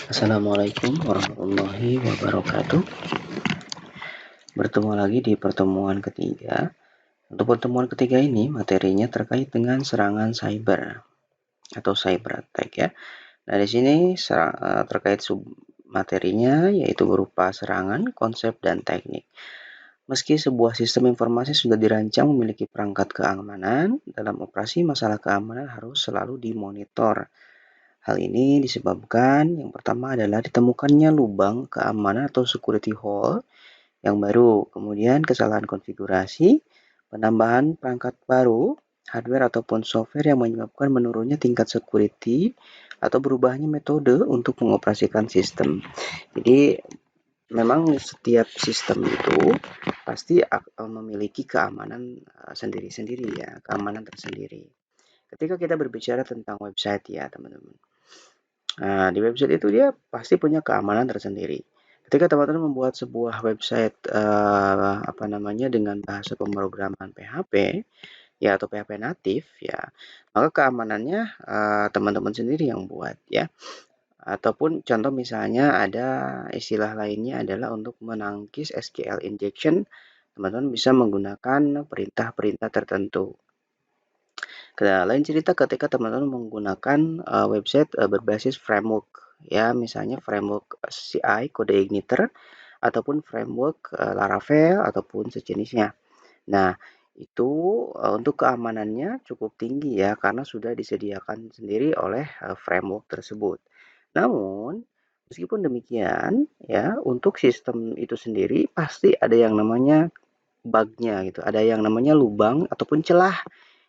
Assalamualaikum warahmatullahi wabarakatuh. Bertemu lagi di pertemuan ketiga. Untuk pertemuan ketiga ini materinya terkait dengan serangan cyber atau cyber attack ya. Nah, di sini terkait sub materinya yaitu berupa serangan, konsep dan teknik. Meski sebuah sistem informasi sudah dirancang memiliki perangkat keamanan, dalam operasi masalah keamanan harus selalu dimonitor. Hal ini disebabkan yang pertama adalah ditemukannya lubang keamanan atau security hole yang baru, kemudian kesalahan konfigurasi, penambahan perangkat baru, hardware ataupun software yang menyebabkan menurunnya tingkat security atau berubahnya metode untuk mengoperasikan sistem. Jadi memang setiap sistem itu pasti memiliki keamanan sendiri-sendiri ya, keamanan tersendiri. Ketika kita berbicara tentang website ya teman-teman. Nah, di website itu dia pasti punya keamanan tersendiri. Ketika teman-teman membuat sebuah website dengan bahasa pemrograman PHP ya atau PHP natif ya, maka keamanannya teman-teman sendiri yang buat ya. Ataupun contoh misalnya ada istilah lainnya adalah untuk menangkis SQL injection, teman-teman bisa menggunakan perintah-perintah tertentu. Lain cerita ketika teman-teman menggunakan website berbasis framework ya, misalnya framework CI kode igniter ataupun framework Laravel ataupun sejenisnya. Nah, itu untuk keamanannya cukup tinggi ya karena sudah disediakan sendiri oleh framework tersebut. Namun, meskipun demikian ya, untuk sistem itu sendiri pasti ada yang namanya bug-nya gitu, ada yang namanya lubang ataupun celah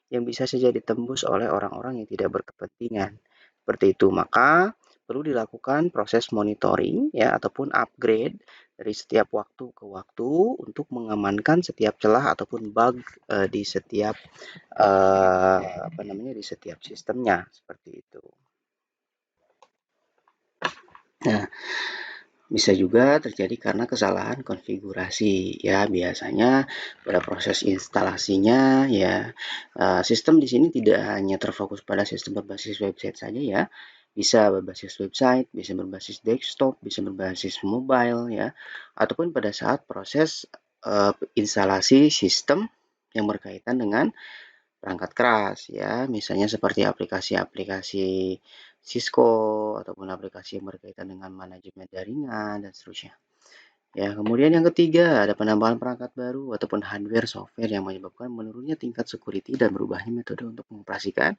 yang bisa saja ditembus oleh orang-orang yang tidak berkepentingan. Seperti itu, maka perlu dilakukan proses monitoring ya ataupun upgrade dari setiap waktu ke waktu untuk mengamankan setiap celah ataupun bug di setiap di setiap sistemnya seperti itu. Nah, bisa juga terjadi karena kesalahan konfigurasi ya, biasanya pada proses instalasinya ya. Sistem di sini tidak hanya terfokus pada sistem berbasis website saja ya, bisa berbasis website, bisa berbasis desktop, bisa berbasis mobile ya, ataupun pada saat proses instalasi sistem yang berkaitan dengan perangkat keras ya, misalnya seperti aplikasi-aplikasi Cisco ataupun aplikasi yang berkaitan dengan manajemen jaringan dan seterusnya. Ya, kemudian yang ketiga ada penambahan perangkat baru ataupun hardware software yang menyebabkan menurunnya tingkat security dan berubahnya metode untuk mengoperasikan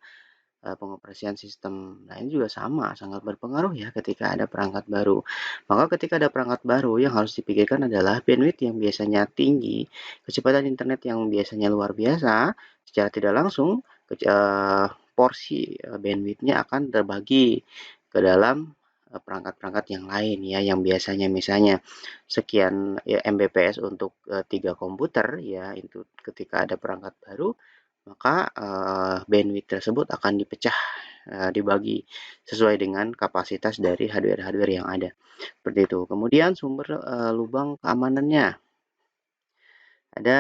pengoperasian sistem. Nah, ini juga sama, sangat berpengaruh ya ketika ada perangkat baru. Maka ketika ada perangkat baru yang harus dipikirkan adalah bandwidth yang biasanya tinggi, kecepatan internet yang biasanya luar biasa, secara tidak langsung porsi bandwidth-nya akan terbagi ke dalam perangkat-perangkat yang lain ya, yang biasanya misalnya sekian ya, Mbps untuk 3 komputer ya, itu ketika ada perangkat baru maka bandwidth tersebut akan dipecah, dibagi sesuai dengan kapasitas dari hardware-hardware yang ada, seperti itu. Kemudian sumber lubang keamanannya, ada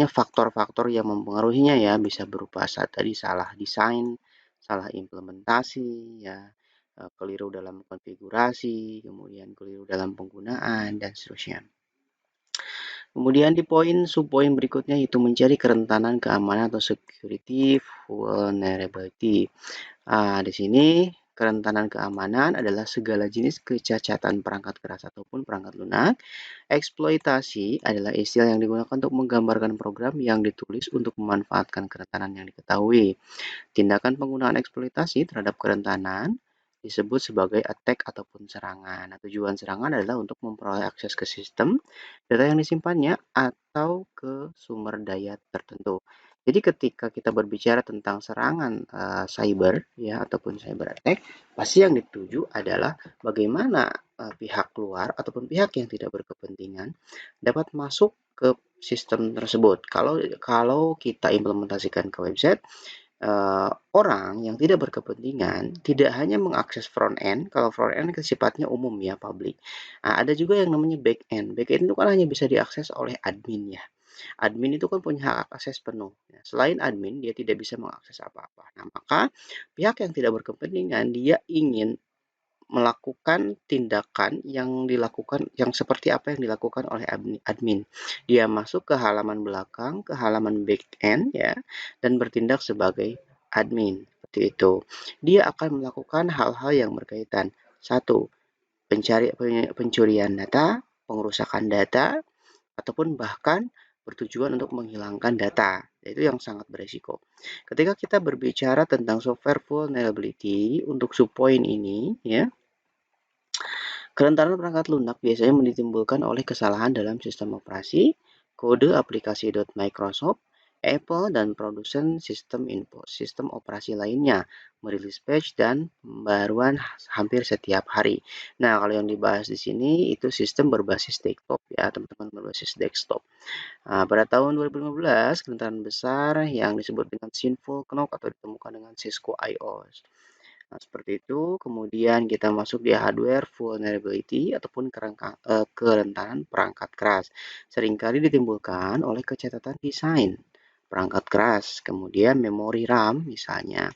faktor-faktor yang mempengaruhinya ya, bisa berupa tadi salah desain, salah implementasi ya, keliru dalam konfigurasi, kemudian keliru dalam penggunaan dan seterusnya. Kemudian di subpoin berikutnya itu mencari kerentanan keamanan atau security vulnerability. Di sini kerentanan keamanan adalah segala jenis kecacatan perangkat keras ataupun perangkat lunak. Eksploitasi adalah istilah yang digunakan untuk menggambarkan program yang ditulis untuk memanfaatkan kerentanan yang diketahui. Tindakan penggunaan eksploitasi terhadap kerentanan disebut sebagai attack ataupun serangan. Nah, tujuan serangan adalah untuk memperoleh akses ke sistem, data yang disimpannya, atau ke sumber daya tertentu. Jadi ketika kita berbicara tentang serangan cyber ya ataupun cyber attack, pasti yang dituju adalah bagaimana pihak luar ataupun pihak yang tidak berkepentingan dapat masuk ke sistem tersebut. Kalau kita implementasikan ke website, orang yang tidak berkepentingan tidak hanya mengakses front end, kalau front end sifatnya umum ya, public. Nah, ada juga yang namanya back end. Back end itu kan hanya bisa diakses oleh admin ya. Admin itu kan punya hak akses penuh. Selain admin, dia tidak bisa mengakses apa-apa. Nah, maka pihak yang tidak berkepentingan dia ingin melakukan tindakan yang seperti apa yang dilakukan oleh admin. Dia masuk ke halaman belakang, ke halaman backend ya, dan bertindak sebagai admin. Seperti itu. Dia akan melakukan hal-hal yang berkaitan. Satu, pencurian data, pengerusakan data, ataupun bahkan bertujuan untuk menghilangkan data. Itu yang sangat beresiko. Ketika kita berbicara tentang software vulnerability untuk subpoint ini, ya, kerentanan perangkat lunak biasanya ditimbulkan oleh kesalahan dalam sistem operasi, kode aplikasi .microsoft, Apple, dan produsen sistem operasi lainnya, merilis patch dan pembaruan hampir setiap hari. Nah, kalau yang dibahas di sini itu sistem berbasis desktop ya, teman-teman, berbasis desktop. Nah, pada tahun 2015, kerentanan besar yang disebut dengan Sinful Knock atau ditemukan dengan Cisco IOS. Nah, seperti itu. Kemudian kita masuk di hardware vulnerability ataupun kerentanan perangkat keras. Seringkali ditimbulkan oleh kecacatan desain perangkat keras, kemudian memori RAM misalnya.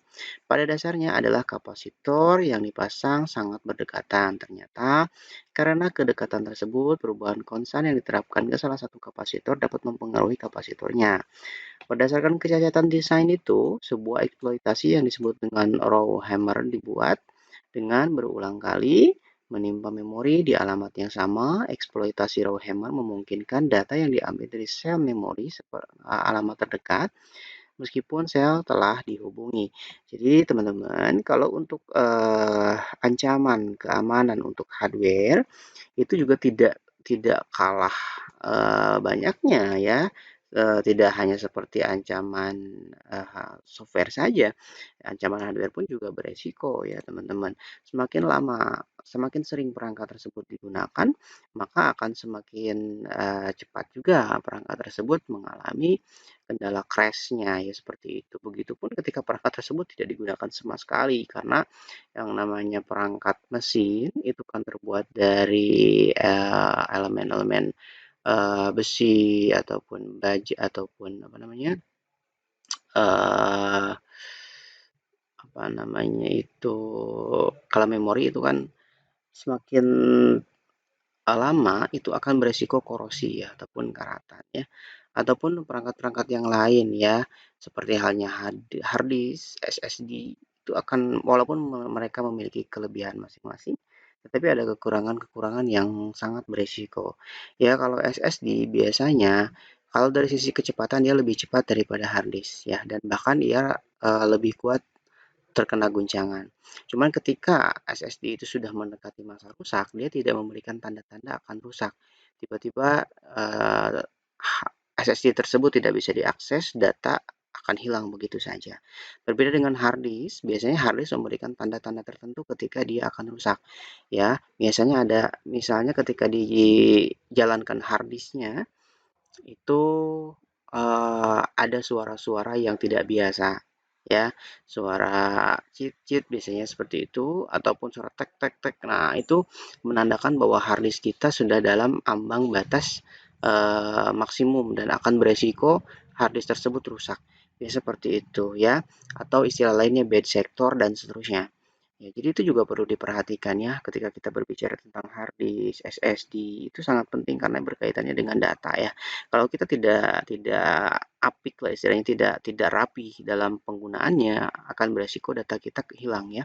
Pada dasarnya adalah kapasitor yang dipasang sangat berdekatan. Ternyata karena kedekatan tersebut, perubahan konstan yang diterapkan ke salah satu kapasitor dapat mempengaruhi kapasitornya. Berdasarkan kecacatan desain itu, sebuah eksploitasi yang disebut dengan raw hammer dibuat dengan berulang kali menimpa memori di alamat yang sama. Eksploitasi raw hammer memungkinkan data yang diambil dari sel memori alamat terdekat meskipun sel telah dihubungi. Jadi teman-teman, kalau untuk ancaman keamanan untuk hardware itu juga tidak kalah banyaknya ya. Tidak hanya seperti ancaman software saja, ancaman hardware pun juga beresiko ya teman-teman. Semakin sering perangkat tersebut digunakan, maka akan semakin cepat juga perangkat tersebut mengalami kendala crash-nya ya, seperti itu. Begitupun ketika perangkat tersebut tidak digunakan sama sekali, karena yang namanya perangkat mesin itu kan terbuat dari elemen-elemen besi ataupun baja ataupun eh, apa namanya itu, kalau memori itu kan semakin lama itu akan beresiko korosi ya ataupun karatan ya, ataupun perangkat-perangkat yang lain ya, seperti halnya hard disk, SSD itu akan, walaupun mereka memiliki kelebihan masing-masing, tetapi ada kekurangan-kekurangan yang sangat beresiko. Ya, kalau SSD biasanya kalau dari sisi kecepatan dia lebih cepat daripada hard disk ya, dan bahkan dia lebih kuat terkena guncangan. Cuman ketika SSD itu sudah mendekati masa rusak, dia tidak memberikan tanda-tanda akan rusak. Tiba-tiba SSD tersebut tidak bisa diakses, data akan hilang begitu saja. Berbeda dengan hard disk, biasanya hard disk memberikan tanda-tanda tertentu ketika dia akan rusak. Ya, biasanya ada, misalnya ketika dijalankan hard disknya itu ada suara-suara yang tidak biasa ya, suara cheat biasanya seperti itu, ataupun suara tek tek tek. Nah, itu menandakan bahwa harddisk kita sudah dalam ambang batas maksimum dan akan beresiko harddisk tersebut rusak. Ya, seperti itu ya, atau istilah lainnya bad sector dan seterusnya. Ya, jadi itu juga perlu diperhatikan ya ketika kita berbicara tentang hard disk, SSD itu sangat penting karena berkaitannya dengan data ya. Kalau kita tidak apik lah istilahnya, tidak rapi dalam penggunaannya, akan beresiko data kita hilang ya.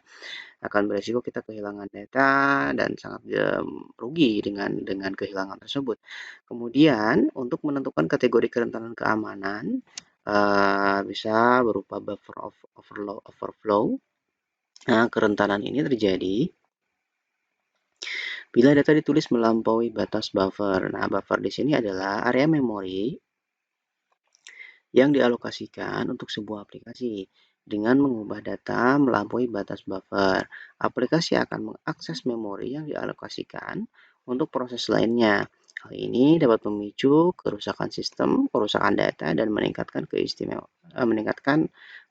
Akan beresiko kita kehilangan data dan sangat rugi dengan kehilangan tersebut. Kemudian untuk menentukan kategori kerentanan keamanan bisa berupa buffer overflow. Nah, kerentanan ini terjadi bila data ditulis melampaui batas buffer. Nah, buffer di sini adalah area memori yang dialokasikan untuk sebuah aplikasi. Dengan mengubah data melampaui batas buffer, aplikasi akan mengakses memori yang dialokasikan untuk proses lainnya. Hal ini dapat memicu kerusakan sistem, kerusakan data, dan meningkatkan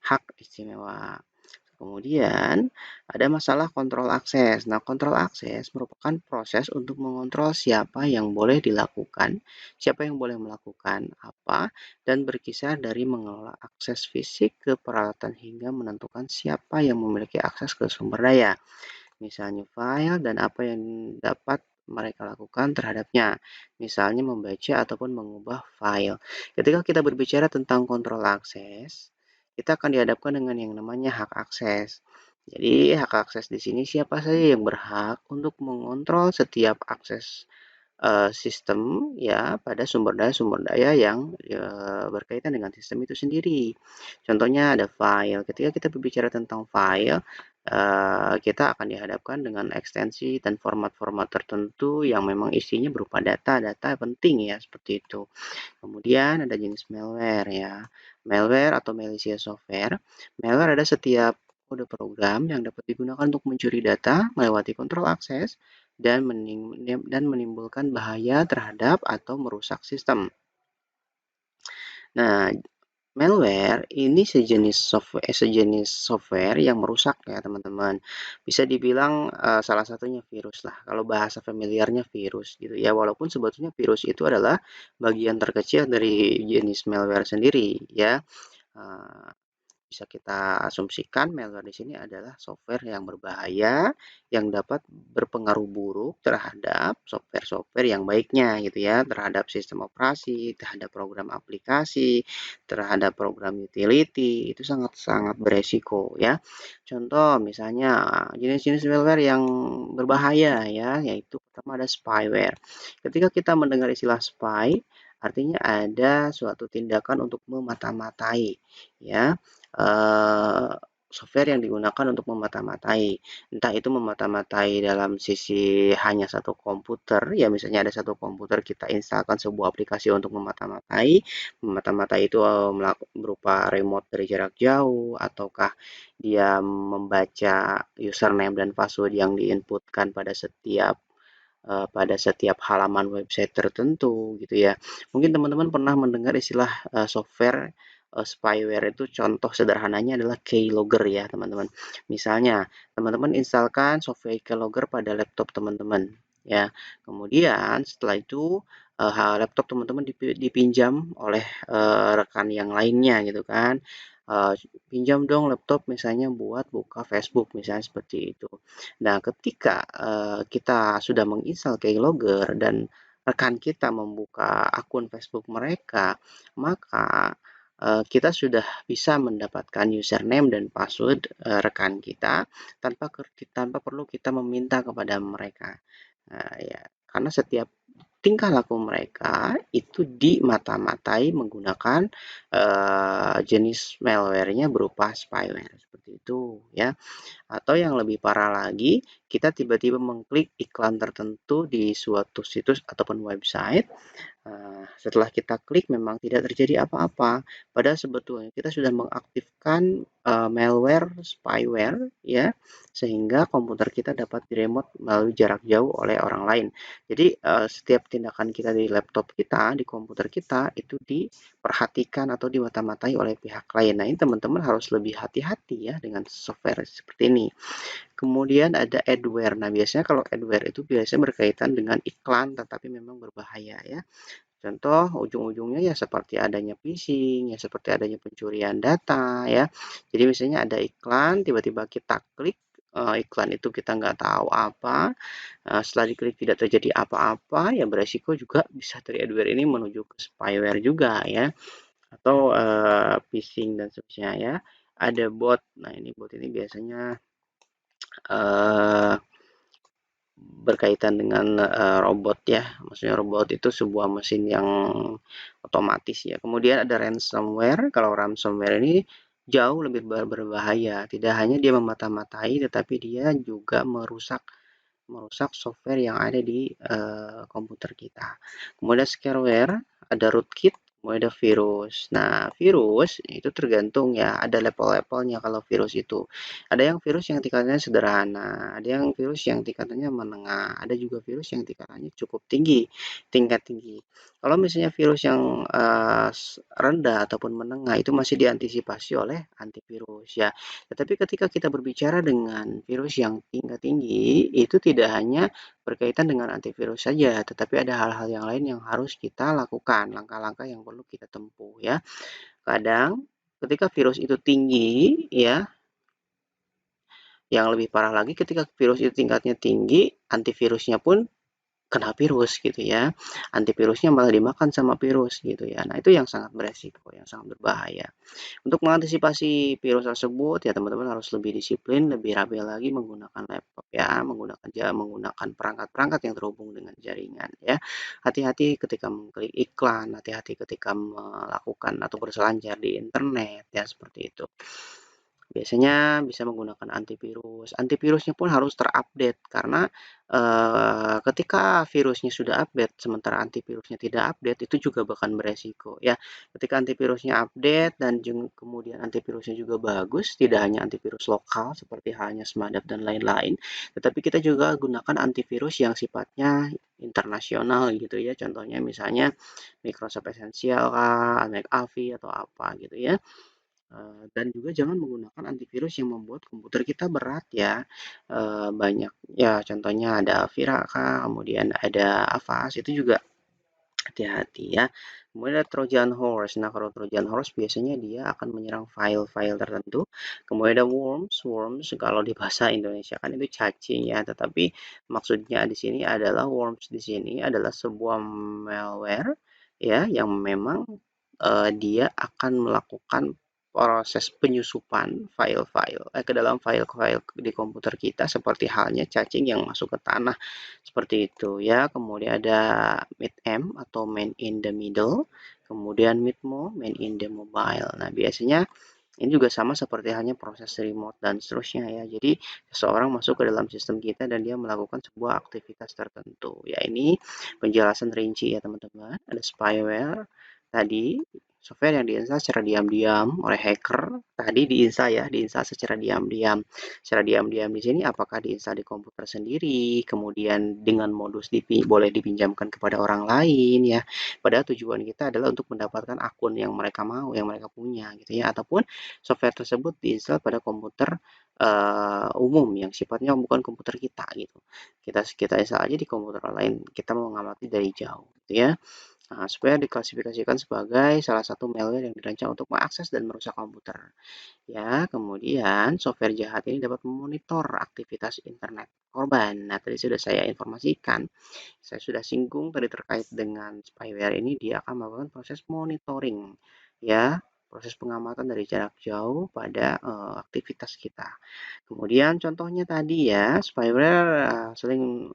hak istimewa. Kemudian ada masalah kontrol akses. Nah, kontrol akses merupakan proses untuk mengontrol siapa yang boleh dilakukan, siapa yang boleh melakukan apa, dan berkisar dari mengelola akses fisik ke peralatan hingga menentukan siapa yang memiliki akses ke sumber daya. misalnya file dan apa yang dapat mereka lakukan terhadapnya, misalnya membaca ataupun mengubah file. Ketika kita berbicara tentang kontrol akses, kita akan dihadapkan dengan yang namanya hak akses. Jadi, hak akses di sini siapa saja yang berhak untuk mengontrol setiap akses sistem ya pada sumber daya yang berkaitan dengan sistem itu sendiri. Contohnya ada file. Ketika kita berbicara tentang file, kita akan dihadapkan dengan ekstensi dan format-format tertentu yang memang isinya berupa data-data penting ya seperti itu. Kemudian ada jenis malware ya. Malware atau malicious software. Malware ada setiap kode program yang dapat digunakan untuk mencuri data, melewati kontrol akses, dan menimbulkan bahaya terhadap atau merusak sistem. Nah, malware ini sejenis software yang merusak ya teman-teman. Bisa dibilang salah satunya virus lah. Kalau bahasa familiarnya virus gitu ya. Walaupun sebetulnya virus itu adalah bagian terkecil dari jenis malware sendiri ya. Uh, Bisa kita asumsikan malware di sini adalah software yang berbahaya yang dapat berpengaruh buruk terhadap software-software yang baiknya gitu ya, terhadap sistem operasi, terhadap program aplikasi, terhadap program utility, itu sangat-sangat beresiko ya. Contoh misalnya jenis-jenis malware yang berbahaya ya, yaitu pertama ada spyware. Ketika kita mendengar istilah spy, artinya ada suatu tindakan untuk memata-matai ya uh, software yang digunakan untuk memata-matai. Entah itu memata-matai dalam sisi hanya satu komputer, ya misalnya ada satu komputer kita instalkan sebuah aplikasi untuk memata-matai. Memata-matai itu berupa remote dari jarak jauh, ataukah dia membaca username dan password yang diinputkan pada setiap halaman website tertentu gitu ya. Mungkin teman-teman pernah mendengar istilah software spyware itu contoh sederhananya adalah keylogger ya teman-teman. Misalnya teman-teman instalkan software keylogger pada laptop teman-teman ya. Kemudian setelah itu laptop teman-teman dipinjam oleh rekan yang lainnya gitu kan. Uh, Pinjam dong laptop misalnya buat buka Facebook misalnya seperti itu. Nah, ketika kita sudah menginstal keylogger dan rekan kita membuka akun Facebook mereka, maka kita sudah bisa mendapatkan username dan password rekan kita tanpa perlu kita meminta kepada mereka. Ya, karena setiap tingkah laku mereka itu dimata-matai menggunakan jenis malware-nya berupa spyware seperti itu ya. Atau yang lebih parah lagi, kita tiba-tiba mengklik iklan tertentu di suatu situs ataupun website. Setelah kita klik memang tidak terjadi apa-apa. Padahal sebetulnya kita sudah mengaktifkan malware, spyware, ya, sehingga komputer kita dapat diremote melalui jarak jauh oleh orang lain. Jadi setiap tindakan kita di laptop kita, di komputer kita itu diperhatikan atau dimata-matai oleh pihak lain. Nah, ini teman-teman harus lebih hati-hati ya dengan software seperti ini. Kemudian ada adware. Nah, biasanya kalau adware itu biasanya berkaitan dengan iklan tetapi memang berbahaya ya. Contoh ujung-ujungnya ya seperti adanya phishing, ya seperti adanya pencurian data ya. Jadi misalnya ada iklan, tiba-tiba kita klik iklan itu kita nggak tahu apa, setelah diklik tidak terjadi apa-apa, ya beresiko juga bisa dari adware ini menuju ke spyware juga ya, atau phishing dan seterusnya ya. Ada bot, nah ini bot ini biasanya berkaitan dengan robot ya, maksudnya robot itu sebuah mesin yang otomatis ya. Kemudian ada ransomware. Kalau ransomware ini jauh lebih berbahaya. Tidak hanya dia memata-matai, tetapi dia juga merusak merusak software yang ada di komputer kita. Kemudian scareware, ada rootkit, kemudian ada virus. Nah, virus itu tergantung ya, ada level-levelnya kalau virus itu. Ada yang virus yang tingkatannya sederhana, ada yang virus yang tingkatannya menengah, ada juga virus yang tingkatannya cukup tinggi, tingkat tinggi. Kalau misalnya virus yang rendah ataupun menengah itu masih diantisipasi oleh antivirus ya. Tetapi ketika kita berbicara dengan virus yang tingkat tinggi, itu tidak hanya berkaitan dengan antivirus saja, tetapi ada hal-hal yang lain yang harus kita lakukan, langkah-langkah yang perlu kita tempuh ya. Kadang ketika virus itu tinggi ya, Yang lebih parah lagi ketika virus itu tingkatnya tinggi, antivirusnya pun kena virus gitu ya. Antivirusnya malah dimakan sama virus gitu ya. Nah, itu yang sangat beresiko, yang sangat berbahaya. Untuk mengantisipasi virus tersebut ya teman-teman harus lebih disiplin, lebih rapi lagi menggunakan laptop ya, menggunakan perangkat-perangkat yang terhubung dengan jaringan ya. Hati-hati ketika mengklik iklan, hati-hati ketika melakukan atau berselancar di internet ya seperti itu. Biasanya bisa menggunakan antivirus. Antivirusnya pun harus terupdate karena ketika virusnya sudah update sementara antivirusnya tidak update itu juga bahkan beresiko ya. Ketika antivirusnya update dan kemudian antivirusnya juga bagus, tidak hanya antivirus lokal seperti halnya Smadap dan lain-lain, tetapi kita juga gunakan antivirus yang sifatnya internasional gitu ya. Contohnya misalnya Microsoft Essential kah, McAfee atau apa gitu ya. Dan juga jangan menggunakan antivirus yang membuat komputer kita berat ya. Banyak ya contohnya ada Avira kah, kemudian ada Avast, itu juga hati-hati ya. Kemudian ada Trojan Horse. Nah, kalau Trojan Horse biasanya dia akan menyerang file-file tertentu. Kemudian ada worms. Worms kalau di bahasa Indonesia kan itu cacing ya, tetapi maksudnya di sini adalah worms di sini adalah sebuah malware ya yang memang dia akan melakukan proses penyusupan file-file ke dalam file-file di komputer kita seperti halnya cacing yang masuk ke tanah seperti itu ya. Kemudian ada mid-M atau man in the middle, kemudian mid-mo, man in the mobile. Nah, biasanya ini juga sama seperti halnya proses remote dan seterusnya ya. Jadi seseorang masuk ke dalam sistem kita dan dia melakukan sebuah aktivitas tertentu. Ya, ini penjelasan rinci ya teman-teman. Ada spyware tadi, software yang diinstal secara diam-diam oleh hacker. Tadi diinstal ya, diinstal secara diam-diam. Secara diam-diam di sini apakah diinstal di komputer sendiri, kemudian dengan modus boleh dipinjamkan kepada orang lain ya. Padahal tujuan kita adalah untuk mendapatkan akun yang mereka mau, yang mereka punya gitu ya, ataupun software tersebut diinstal pada komputer umum yang sifatnya bukan komputer kita gitu. Kita install aja di komputer lain, kita mau mengamati dari jauh gitu ya. Nah, supaya diklasifikasikan sebagai salah satu malware yang dirancang untuk mengakses dan merusak komputer. Ya, kemudian software jahat ini dapat memonitor aktivitas internet korban. Nah, tadi sudah saya informasikan, saya sudah singgung tadi terkait dengan spyware ini, dia akan melakukan proses monitoring, ya, proses pengamatan dari jarak jauh pada aktivitas kita. Kemudian contohnya tadi ya, spyware sering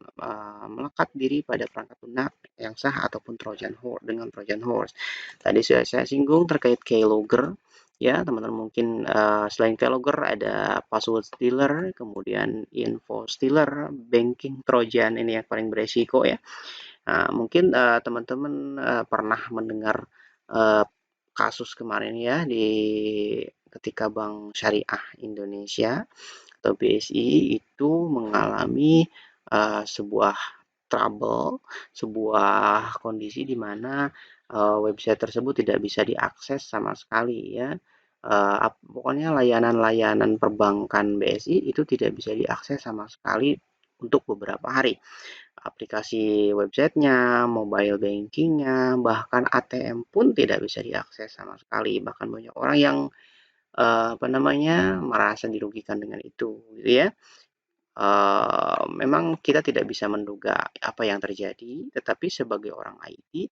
melekat diri pada perangkat lunak yang sah ataupun Trojan horse dengan Trojan horse. Tadi sudah saya singgung terkait keylogger. Ya, teman-teman mungkin selain keylogger ada password stealer, kemudian info stealer, banking trojan ini yang paling beresiko ya. Nah, mungkin teman-teman pernah mendengar uh, kasus kemarin ya di ketika Bank Syariah Indonesia atau BSI itu mengalami sebuah trouble, sebuah kondisi di mana website tersebut tidak bisa diakses sama sekali ya. Pokoknya layanan-layanan perbankan BSI itu tidak bisa diakses sama sekali untuk beberapa hari. Aplikasi websitenya, mobile bankingnya, bahkan ATM pun tidak bisa diakses sama sekali. Bahkan banyak orang yang apa namanya merasa dirugikan dengan itu, gitu ya. Memang kita tidak bisa menduga apa yang terjadi, tetapi sebagai orang IT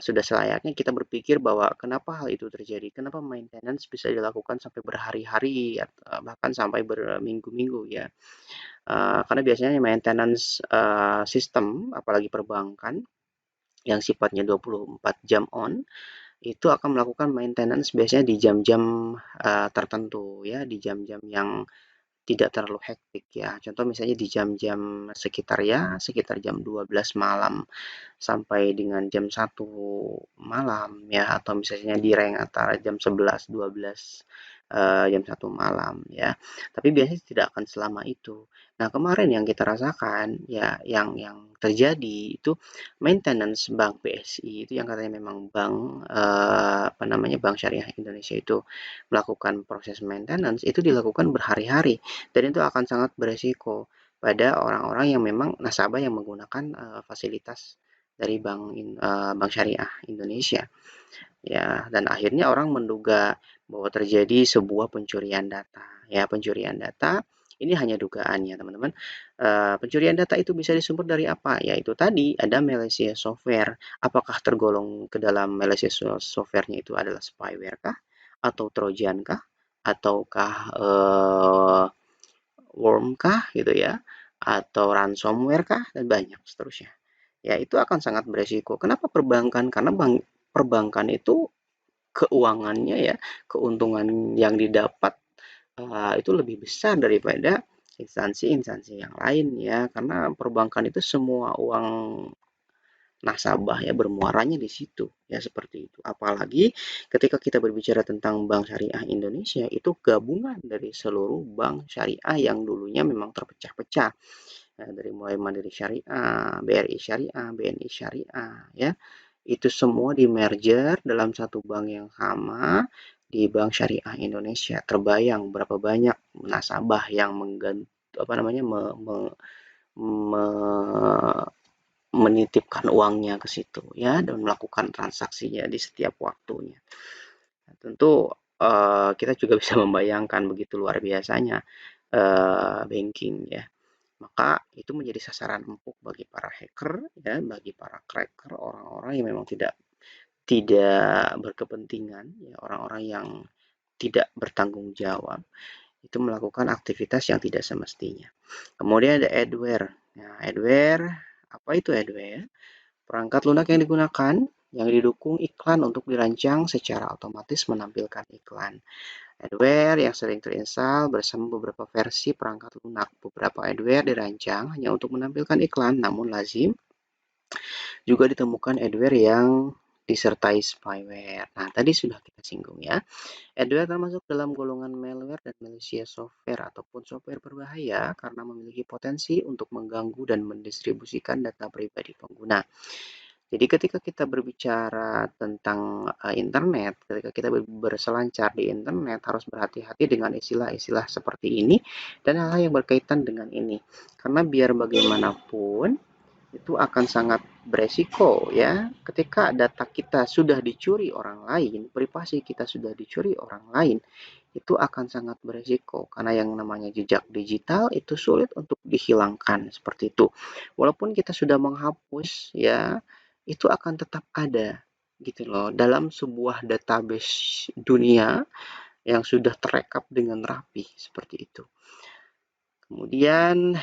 sudah selayaknya kita berpikir bahwa kenapa hal itu terjadi, kenapa maintenance bisa dilakukan sampai berhari-hari, bahkan sampai berminggu-minggu ya. Karena biasanya maintenance sistem, apalagi perbankan yang sifatnya 24 jam on, itu akan melakukan maintenance biasanya di jam-jam tertentu ya, di jam-jam yang tidak terlalu hektik ya. Contoh misalnya di jam-jam sekitar jam 12 malam sampai dengan jam 1 malam ya, atau misalnya di rank antara jam 11, 12, jam 1 malam ya. Tapi biasanya tidak akan selama itu. Nah, kemarin yang kita rasakan ya yang terjadi itu maintenance Bank BSI itu yang katanya memang bank apa namanya Bank Syariah Indonesia itu melakukan proses maintenance itu dilakukan berhari-hari dan itu akan sangat beresiko pada orang-orang yang memang nasabah yang menggunakan fasilitas dari Bank Syariah Indonesia ya, dan akhirnya orang menduga bahwa terjadi sebuah pencurian data ya, pencurian data Ini hanya dugaannya, teman-teman. Pencurian data itu bisa disumber dari apa? Yaitu tadi ada malicious software. Apakah tergolong ke dalam malicious software-nya itu adalah spyware kah? Atau trojan kah? Ataukah worm kah gitu ya? Atau ransomware kah? Dan banyak seterusnya. Ya, itu akan sangat beresiko. Kenapa perbankan? Karena perbankan itu keuangannya ya, keuntungan yang didapat itu lebih besar daripada instansi-instansi yang lain ya, karena perbankan itu semua uang nasabah ya bermuaranya di situ ya, seperti itu. Apalagi ketika kita berbicara tentang Bank Syariah Indonesia, itu gabungan dari seluruh bank syariah yang dulunya memang terpecah-pecah. Dari mulai Mandiri Syariah, BRI Syariah, BNI Syariah ya. Itu semua di merger dalam satu bank yang sama di Bank Syariah Indonesia. Terbayang berapa banyak nasabah yang apa namanya menitipkan uangnya ke situ ya, dan melakukan transaksinya di setiap waktunya. Nah, tentu kita juga bisa membayangkan begitu luar biasanya banking ya. Maka itu menjadi sasaran empuk bagi para hacker ya, bagi para cracker, orang-orang yang memang tidak berkepentingan ya, orang-orang yang tidak bertanggung jawab itu melakukan aktivitas yang tidak semestinya. Kemudian ada adware. Nah, adware, apa itu adware? Perangkat lunak yang digunakan yang didukung iklan untuk dirancang secara otomatis menampilkan iklan. Adware yang sering terinstal bersama beberapa versi perangkat lunak. Beberapa adware dirancang hanya untuk menampilkan iklan, namun lazim juga ditemukan adware yang disertai spyware. Nah, tadi sudah kita singgung ya. Adware termasuk dalam golongan malware dan malicious software ataupun software berbahaya karena memiliki potensi untuk mengganggu dan mendistribusikan data pribadi pengguna. Jadi ketika kita berbicara tentang internet, ketika kita berselancar di internet, harus berhati-hati dengan istilah-istilah seperti ini dan hal-hal yang berkaitan dengan ini. Karena biar bagaimanapun itu akan sangat beresiko ya, ketika data kita sudah dicuri orang lain, privasi kita sudah dicuri orang lain, itu akan sangat beresiko karena yang namanya jejak digital itu sulit untuk dihilangkan seperti itu. Walaupun kita sudah menghapus ya, itu akan tetap ada gitu loh dalam sebuah database dunia yang sudah terekap dengan rapi seperti itu. Kemudian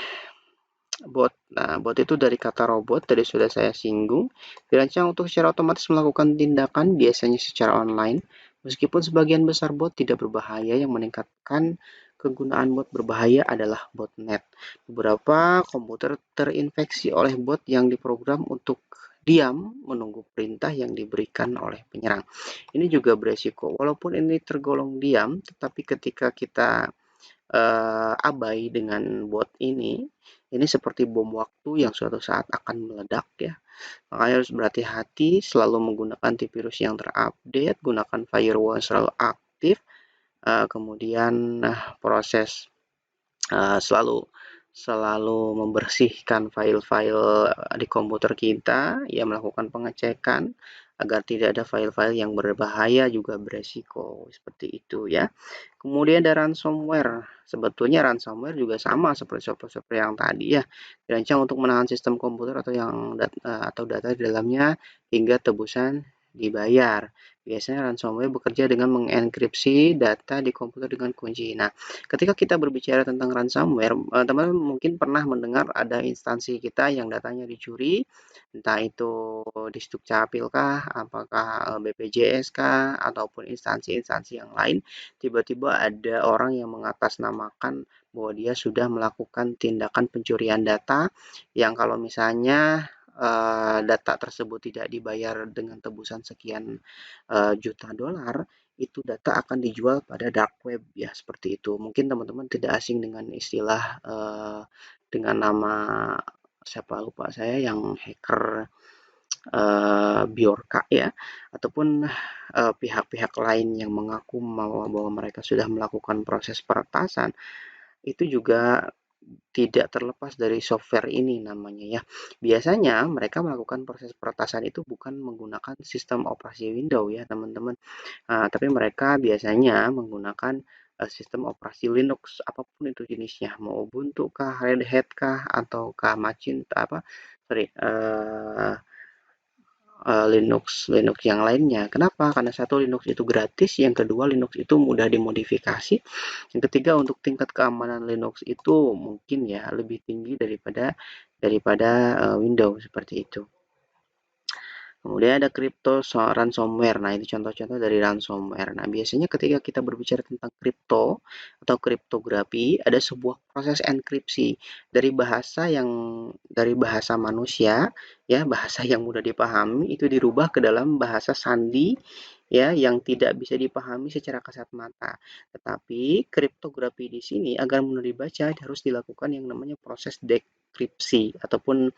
bot. Nah, bot itu dari kata robot, tadi sudah saya singgung. Dirancang untuk secara otomatis melakukan tindakan, biasanya secara online. Meskipun sebagian besar bot tidak berbahaya, yang meningkatkan kegunaan bot berbahaya adalah botnet. Beberapa komputer terinfeksi oleh bot yang diprogram untuk diam menunggu perintah yang diberikan oleh penyerang. Ini juga beresiko. Walaupun ini tergolong diam, tetapi ketika kita abai dengan bot ini seperti bom waktu yang suatu saat akan meledak ya. Makanya harus berhati-hati, selalu menggunakan antivirus yang terupdate, gunakan firewall selalu aktif, kemudian proses selalu membersihkan file-file di komputer kita, ya melakukan pengecekan agar tidak ada file-file yang berbahaya juga beresiko seperti itu ya. Kemudian ada ransomware. Sebetulnya ransomware juga sama seperti software yang tadi ya, dirancang untuk menahan sistem komputer atau data di dalamnya hingga tebusan dibayar. Biasanya ransomware bekerja dengan mengenkripsi data di komputer dengan kunci. Nah, ketika kita berbicara tentang ransomware, teman-teman mungkin pernah mendengar ada instansi kita yang datanya dicuri, entah itu di Dukcapil kah, apakah BPJS kah, ataupun instansi-instansi yang lain, tiba-tiba ada orang yang mengatasnamakan bahwa dia sudah melakukan tindakan pencurian data, yang kalau misalnya data tersebut tidak dibayar dengan tebusan sekian juta dolar, itu data akan dijual pada dark web ya, seperti itu. Mungkin teman-teman tidak asing dengan istilah dengan nama siapa lupa saya yang hacker Bjorka ya, ataupun pihak-pihak lain yang mengaku bahwa mereka sudah melakukan proses peretasan, itu juga tidak terlepas dari software ini namanya ya. Biasanya mereka melakukan proses peretasan itu bukan menggunakan sistem operasi Windows ya teman-teman, tapi mereka biasanya menggunakan sistem operasi Linux apapun itu jenisnya, mau Ubuntu kah, Red Hat kah, ataukah Linux Linux yang lainnya. Kenapa? Karena satu, Linux itu gratis, yang kedua, Linux itu mudah dimodifikasi, yang ketiga, untuk tingkat keamanan Linux itu mungkin ya lebih tinggi daripada daripada Windows seperti itu. Kemudian ada crypto ransomware. Nah, ini contoh-contoh dari ransomware. Nah, biasanya ketika kita berbicara tentang kripto atau kriptografi, ada sebuah proses enkripsi dari bahasa manusia, ya, bahasa yang mudah dipahami itu dirubah ke dalam bahasa sandi, ya, yang tidak bisa dipahami secara kasat mata. Tetapi kriptografi di sini agar mudah dibaca harus dilakukan yang namanya proses dekripsi ataupun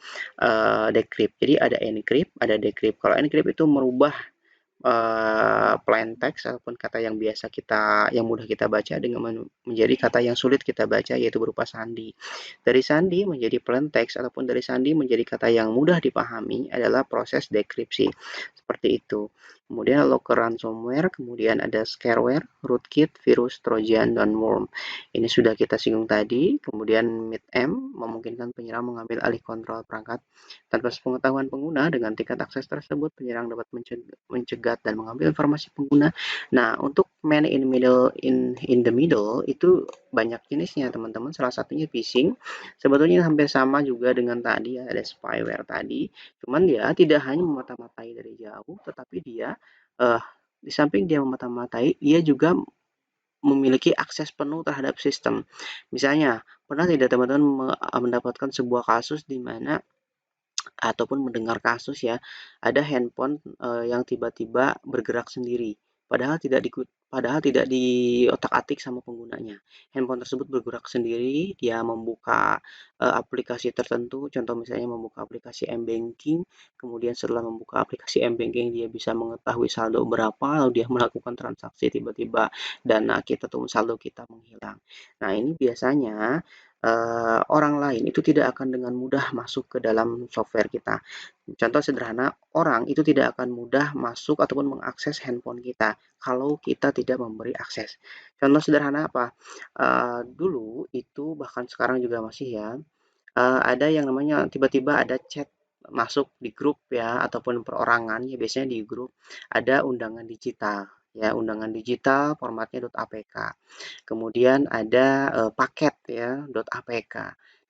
decrypt. Jadi ada encrypt, ada decrypt. Kalau encrypt itu merubah plain text ataupun kata yang biasa yang mudah kita baca dengan menjadi kata yang sulit kita baca, yaitu berupa sandi. Dari sandi menjadi plain text ataupun dari sandi menjadi kata yang mudah dipahami adalah proses dekripsi. Seperti itu. Kemudian local ransomware, kemudian ada scareware, rootkit, virus, trojan, dan worm. Ini sudah kita singgung tadi. Kemudian MID-M memungkinkan penyerang mengambil alih kontrol perangkat tanpa sepengetahuan pengguna. Dengan tingkat akses tersebut, penyerang dapat mencegat dan mengambil informasi pengguna. Nah, untuk man in the middle itu banyak jenisnya, teman-teman. Salah satunya phishing. Sebetulnya hampir sama juga dengan tadi ya, ada spyware tadi. Cuman dia tidak hanya memata-matai dari jauh, tetapi dia di samping dia memata-matai, dia juga memiliki akses penuh terhadap sistem. Misalnya, pernah tidak teman-teman mendapatkan sebuah kasus di mana ataupun mendengar kasus ya, ada handphone yang tiba-tiba bergerak sendiri, padahal tidak diotak-atik sama penggunanya. Handphone tersebut bergerak sendiri, dia membuka aplikasi tertentu, contoh misalnya membuka aplikasi M-Banking, kemudian setelah membuka aplikasi M-Banking dia bisa mengetahui saldo berapa, lalu dia melakukan transaksi, tiba-tiba dana kita atau saldo kita menghilang. Nah, ini biasanya orang lain itu tidak akan dengan mudah masuk ke dalam software kita. Contoh sederhana, orang itu tidak akan mudah masuk ataupun mengakses handphone kita kalau kita tidak memberi akses. Contoh sederhana apa? Dulu itu bahkan sekarang juga masih ya, ada yang namanya tiba-tiba ada chat masuk di grup ya ataupun perorangan ya, biasanya di grup ada undangan digital ya, undangan digital formatnya .apk. Kemudian ada paket ya .apk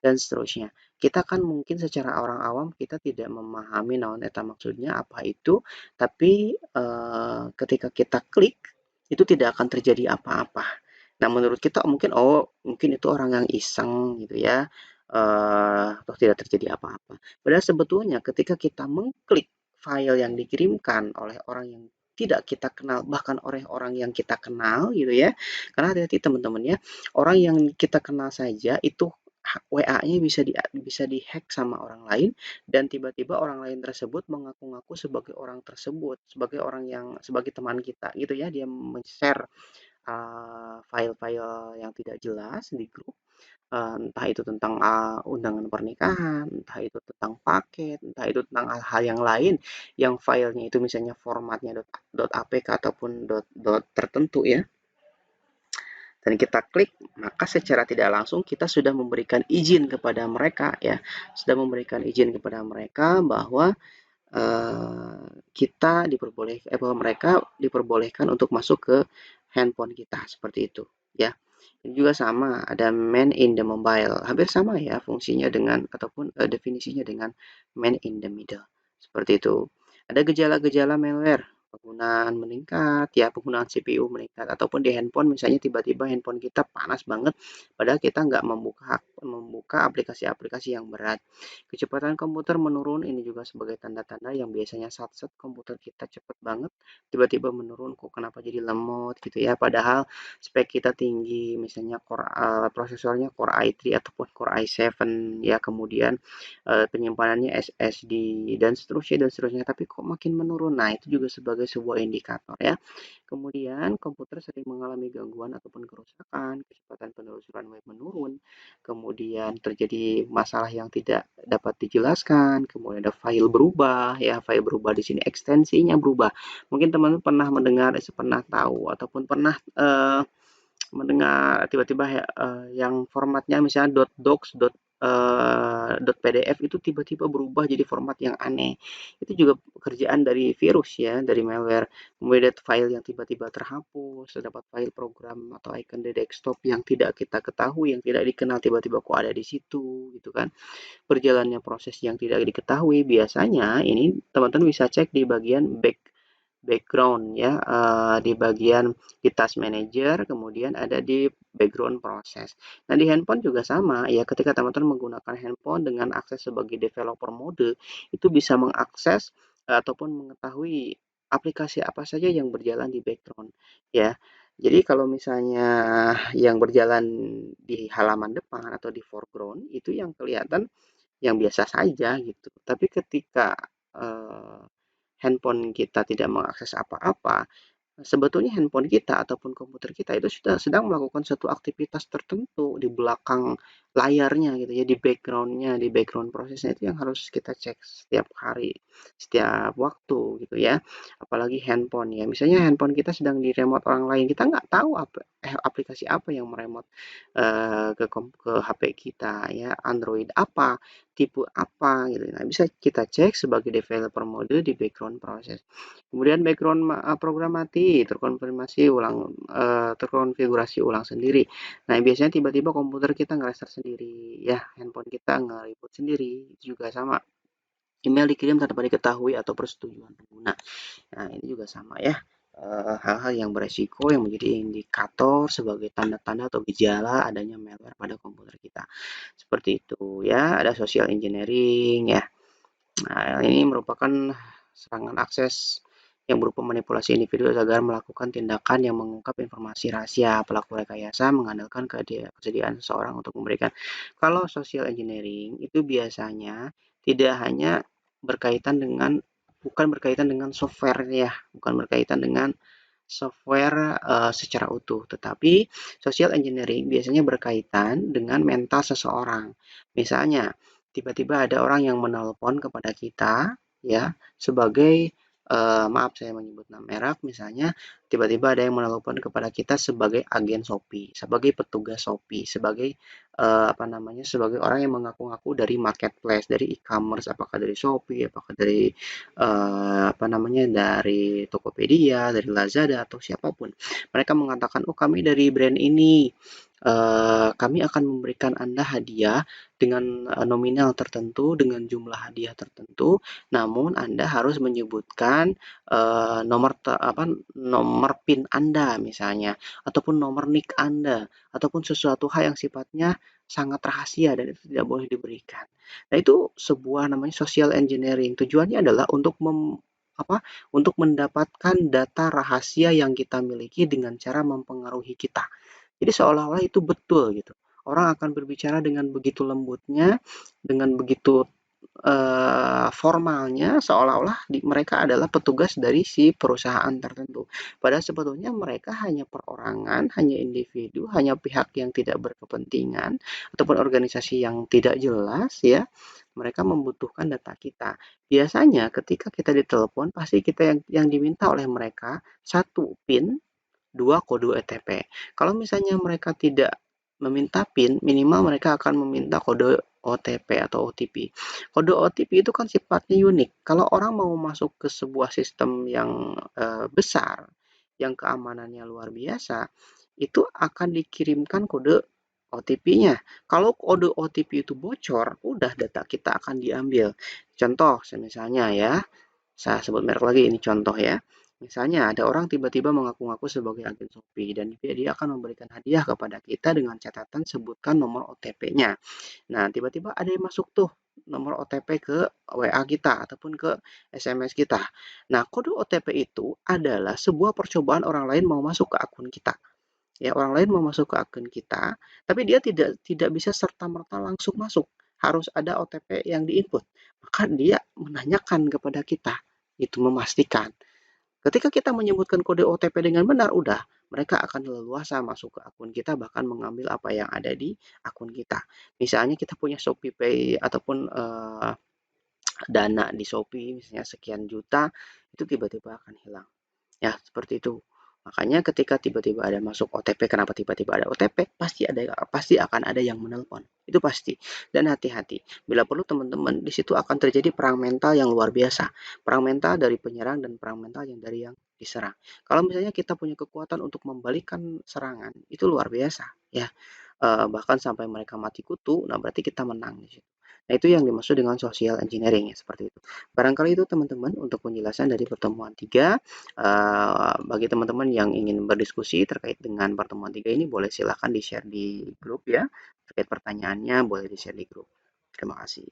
dan seterusnya. Kita kan mungkin secara orang awam kita tidak memahami naon eta maksudnya apa itu, tapi ketika kita klik itu tidak akan terjadi apa-apa. Nah, menurut kita mungkin mungkin itu orang yang iseng gitu ya. Toh tidak terjadi apa-apa. Padahal sebetulnya ketika kita mengklik file yang dikirimkan oleh orang yang tidak kita kenal, bahkan oleh orang yang kita kenal gitu ya. Karena hati-hati teman-teman ya, orang yang kita kenal saja itu WA-nya bisa dihack sama orang lain dan tiba-tiba orang lain tersebut mengaku-ngaku sebagai orang tersebut, sebagai teman kita gitu ya. Dia men-share file-file yang tidak jelas di grup, entah itu tentang undangan pernikahan, entah itu tentang paket, entah itu tentang hal-hal yang lain yang filenya itu misalnya formatnya .apk ataupun tertentu ya, dan kita klik, maka secara tidak langsung kita sudah memberikan izin kepada mereka ya, bahwa bahwa mereka diperbolehkan untuk masuk ke handphone kita seperti itu ya. Ini juga sama, ada man in the mobile, hampir sama ya fungsinya dengan ataupun definisinya dengan man in the middle seperti itu. Ada gejala-gejala malware, penggunaan meningkat ya, penggunaan CPU meningkat ataupun di handphone misalnya tiba-tiba handphone kita panas banget padahal kita nggak membuka aplikasi-aplikasi yang berat. Kecepatan komputer menurun, ini juga sebagai tanda-tanda yang biasanya satset komputer kita cepat banget, tiba-tiba menurun, kok kenapa jadi lemot gitu ya, padahal spek kita tinggi, misalnya prosesornya Core i3 ataupun Core i7 ya, kemudian penyimpanannya SSD dan seterusnya, tapi kok makin menurun. Nah, itu juga sebagai sebuah indikator ya. Kemudian komputer sering mengalami gangguan ataupun kerusakan, kecepatan penelusuran web menurun, kemudian terjadi masalah yang tidak dapat dijelaskan, kemudian ada file berubah ya, file berubah di sini ekstensinya berubah. Mungkin teman-teman pernah mendengar, pernah tahu ataupun pernah mendengar tiba-tiba yang formatnya misalnya .docs, .pdf itu tiba-tiba berubah jadi format yang aneh. Itu juga pekerjaan dari virus ya, dari malware. Kemudian file yang tiba-tiba terhapus, terdapat file program atau icon di desktop yang tidak kita ketahui, yang tidak dikenal tiba-tiba kok ada di situ gitu kan. Berjalannya proses yang tidak diketahui biasanya ini teman-teman bisa cek di bagian background ya, di bagian di task manager, kemudian ada di background proses. Nah, di handphone juga sama ya, ketika teman-teman menggunakan handphone dengan akses sebagai developer mode, itu bisa mengakses ataupun mengetahui aplikasi apa saja yang berjalan di background ya. Jadi kalau misalnya yang berjalan di halaman depan atau di foreground itu yang kelihatan yang biasa saja gitu. Tapi ketika eh, handphone kita tidak mengakses apa-apa, sebetulnya handphone kita ataupun komputer kita itu sudah sedang melakukan suatu aktivitas tertentu di belakang layarnya gitu ya, di backgroundnya, di background prosesnya itu yang harus kita cek setiap hari, setiap waktu gitu ya. Apalagi handphone ya, misalnya handphone kita sedang di remote orang lain, kita nggak tahu aplikasi apa yang meremote ke HP kita ya, Android apa, tipe apa gitu. Nah, bisa kita cek sebagai developer mode di background proses. Kemudian background program mati, terkonfigurasi ulang sendiri. Nah, biasanya tiba-tiba komputer kita nge-restart sendiri, ya, handphone kita nge-reboot sendiri, itu juga sama. Email dikirim tanpa diketahui atau persetujuan pengguna. Nah, ini juga sama ya. Hal-hal yang beresiko yang menjadi indikator sebagai tanda-tanda atau gejala adanya malware pada komputer kita. Seperti itu ya, ada social engineering ya. Nah, ini merupakan serangan akses yang berupa manipulasi individu agar melakukan tindakan yang mengungkap informasi rahasia. Pelaku rekayasa mengandalkan kesediaan seseorang untuk memberikan. Kalau social engineering itu biasanya tidak hanya berkaitan dengan bukan berkaitan dengan software ya, bukan berkaitan dengan software secara utuh, tetapi social engineering biasanya berkaitan dengan mental seseorang. Misalnya, tiba-tiba ada orang yang menelpon kepada kita, ya, sebagai maaf saya menyebut nama merek, misalnya tiba-tiba ada yang menelpon kepada kita sebagai agen Shopee, sebagai petugas Shopee, sebagai apa namanya, sebagai orang yang mengaku-ngaku dari marketplace, dari e-commerce, apakah dari Shopee, apakah dari apa namanya, dari Tokopedia, dari Lazada atau siapapun. Mereka mengatakan, oh kami dari brand ini, kami akan memberikan Anda hadiah dengan nominal tertentu, dengan jumlah hadiah tertentu, namun Anda harus menyebutkan nomor PIN Anda misalnya, ataupun nomor NIK Anda, ataupun sesuatu hal yang sifatnya sangat rahasia dan itu tidak boleh diberikan. Nah, itu sebuah namanya social engineering. Tujuannya adalah untuk mendapatkan data rahasia yang kita miliki dengan cara mempengaruhi kita. Jadi seolah-olah itu betul gitu. Orang akan berbicara dengan begitu lembutnya, dengan begitu formalnya seolah-olah mereka adalah petugas dari si perusahaan tertentu. Padahal sebetulnya mereka hanya perorangan, hanya individu, hanya pihak yang tidak berkepentingan ataupun organisasi yang tidak jelas ya. Mereka membutuhkan data kita. Biasanya ketika kita ditelepon pasti kita yang diminta oleh mereka satu PIN, dua kode OTP. Kalau misalnya mereka tidak meminta PIN, minimal mereka akan meminta kode OTP atau OTP. Kode OTP itu kan sifatnya unik. Kalau orang mau masuk ke sebuah sistem yang besar, yang keamanannya luar biasa, itu akan dikirimkan kode OTP-nya. Kalau kode OTP itu bocor, udah data kita akan diambil. Contoh, misalnya ya, saya sebut merek lagi, ini contoh ya. Misalnya ada orang tiba-tiba mengaku-ngaku sebagai agen Shopee dan dia akan memberikan hadiah kepada kita dengan catatan sebutkan nomor OTP-nya. Nah, tiba-tiba ada yang masuk tuh nomor OTP ke WA kita ataupun ke SMS kita. Nah, kode OTP itu adalah sebuah percobaan orang lain mau masuk ke akun kita. Ya, orang lain mau masuk ke akun kita, tapi dia tidak bisa serta-merta langsung masuk. Harus ada OTP yang diinput. Maka dia menanyakan kepada kita, itu memastikan. Ketika kita menyebutkan kode OTP dengan benar, udah mereka akan leluasa masuk ke akun kita bahkan mengambil apa yang ada di akun kita. Misalnya kita punya Shopee Pay ataupun dana di Shopee misalnya sekian juta itu tiba-tiba akan hilang. Ya, seperti itu. Makanya ketika tiba-tiba ada masuk OTP, kenapa tiba-tiba ada OTP? Pasti akan ada yang menelpon. Itu pasti. Dan hati-hati. Bila perlu teman-teman, di situ akan terjadi perang mental yang luar biasa. Perang mental dari penyerang dan perang mental yang dari yang diserang. Kalau misalnya kita punya kekuatan untuk membalikkan serangan, itu luar biasa ya. Bahkan sampai mereka mati kutu, nah berarti kita menang di situ. Nah, itu yang dimaksud dengan social engineering ya, seperti itu. Barangkali itu teman-teman untuk penjelasan dari pertemuan 3. Bagi teman-teman yang ingin berdiskusi terkait dengan pertemuan 3 ini, boleh silahkan di-share di grup ya. Terkait pertanyaannya boleh di-share di grup. Terima kasih.